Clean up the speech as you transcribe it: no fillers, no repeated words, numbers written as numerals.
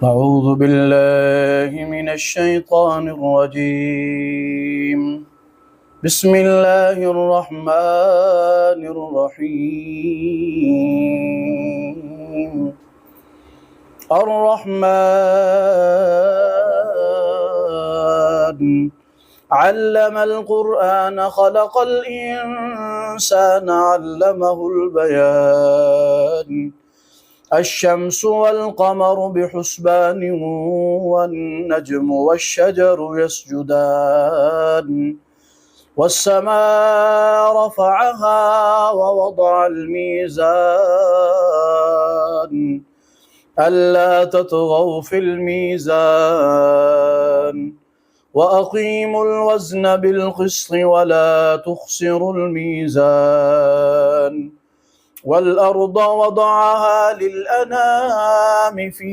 أعوذ بالله من الشيطان الرجيم. بسم الله الرحمن الرحيم. الرحمن علم القرآن خلق الإنسان علمه البيان. الشمس والقمر بحسبان والنجم والشجر يسجدان والسماء رفعها ووضع الميزان ألا تطغوا في الميزان وأقيموا الوزن بالقسط ولا تخسروا الميزان والأرض وضعها للأنام